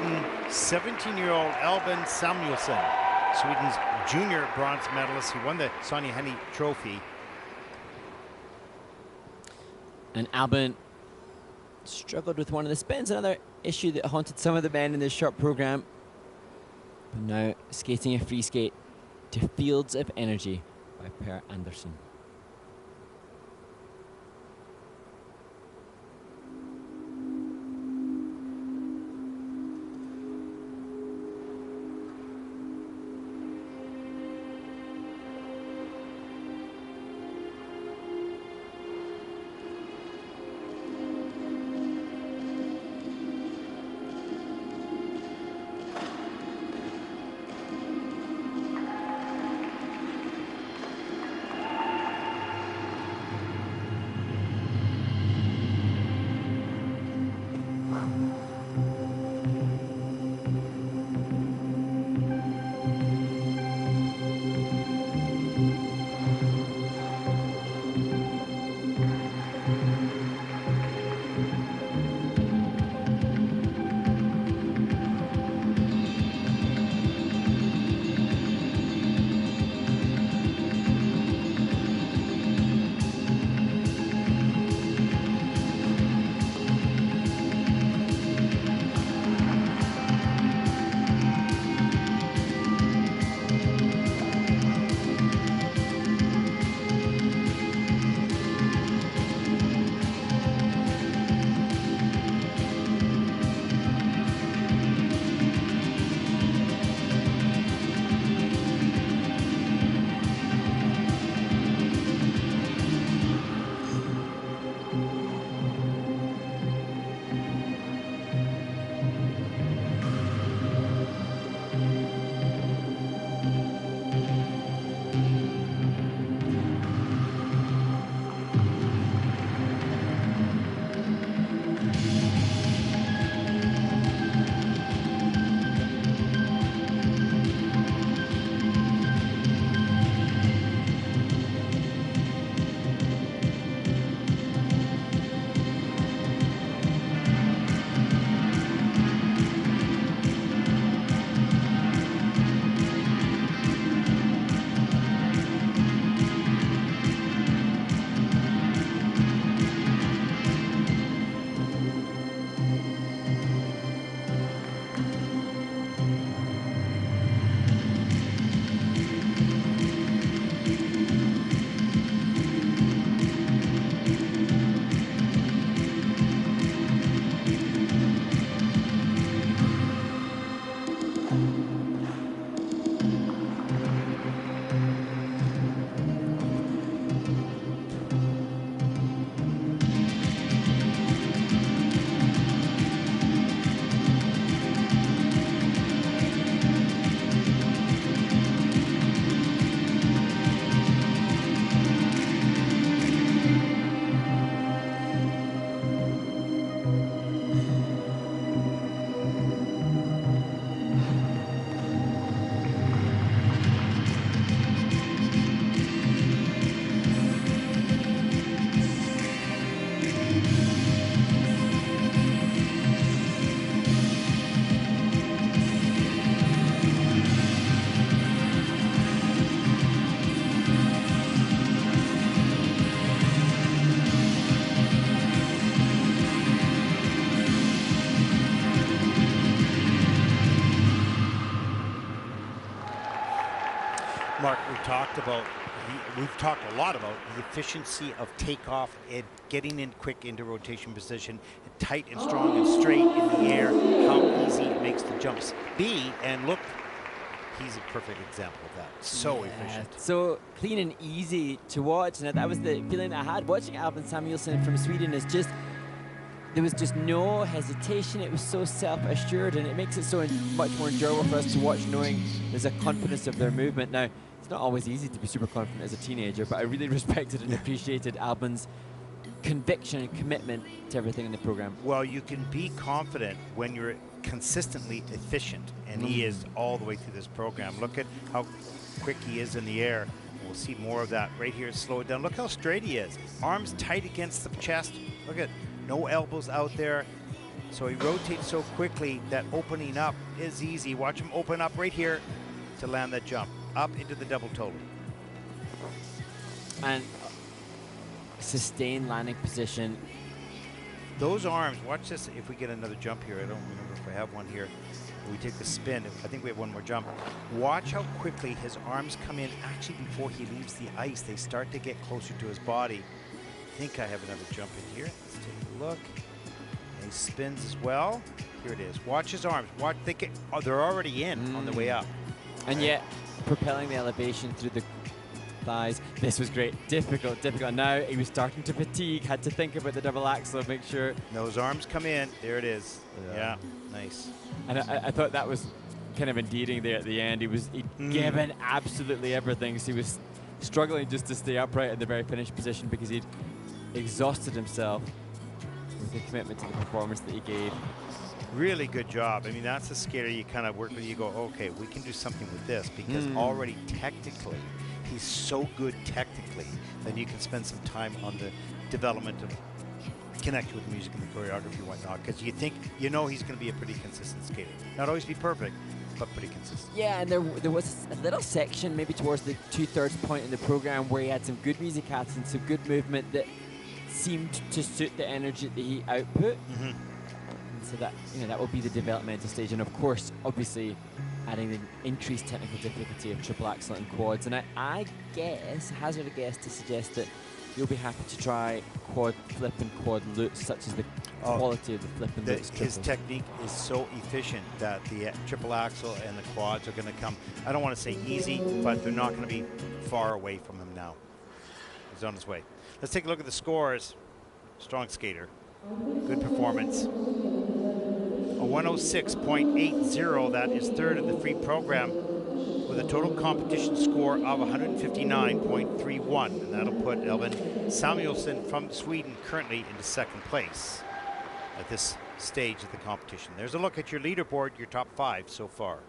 Sweden, 17-year-old Albin SAMUELSSON, Sweden's junior bronze medalist. He won the Sonja Henie Trophy. And Albin struggled with one of the spins, another issue that haunted some of the men in this short program. But now skating a free skate to Fields of Energy by Per Andersson. Mark, we've talked a lot about the efficiency of takeoff and getting in quick into rotation position, tight and strong and straight in the air, how easy it makes the jumps be. And look, he's a perfect example of that. So efficient. So clean and easy to watch. And that was the feeling I had watching Albin SAMUELSSON from Sweden. Is just, there was just no hesitation. It was so self-assured, and it makes it so much more enjoyable for us to watch, knowing there's a confidence of their movement. Now, it's not always easy to be super confident as a teenager, but I really respected and appreciated Albin's conviction and commitment to everything in the program. Well, you can be confident when you're consistently efficient, and he is all the way through this program. Look at how quick he is in the air. We'll see more of that right here. Slow it down. Look how straight he is. Arms tight against the chest. Look at no elbows out there. So he rotates so quickly that opening up is easy. Watch him open up right here to land that jump. Up into the double total. And sustained landing position. Those arms, watch this. If we get another jump here, I don't remember if I have one here. We take the spin. I think we have one more jump. Watch how quickly his arms come in. Actually, before he leaves the ice, they start to get closer to his body. I think I have another jump in here. Let's take a look. And he spins as well. Here it is. Watch his arms. Watch. They're already in on the way up. And yet, propelling the elevation through the thighs. This was great. Difficult. Now he was starting to fatigue. Had to think about the double axel. Make sure those arms come in. There it is. Yeah, nice. And I thought that was kind of endearing there at the end. He'd given absolutely everything. So he was struggling just to stay upright in the very finished position because he'd exhausted himself with the commitment to the performance that he gave. Really good job. I mean, that's the skater you kind of work with. You go, okay, we can do something with this because already technically, he's so good technically, then you can spend some time on the development of connect with the music and the choreography and whatnot, because he's going to be a pretty consistent skater. Not always be perfect, but pretty consistent. Yeah, and there was a little section maybe towards the 2/3 point in the program where he had some good music hats and some good movement that seemed to suit the energy that he output. And so that will be the developmental stage, and of course, obviously, adding the increased technical difficulty of triple axel and quads. And I hazard a guess to suggest that you'll be happy to try quad flip and quad loops, such as the quality of the flip and loops. His technique is so efficient that the triple axel and the quads are going to come, I don't want to say easy, but they're not going to be far away from him now. He's on his way. Let's take a look at the scores. Strong skater. Good performance. A 106.80, that is third in the free program with a total competition score of 159.31. And that'll put Albin Samuelsson from Sweden currently into second place at this stage of the competition. There's a look at your leaderboard, your top 5 so far.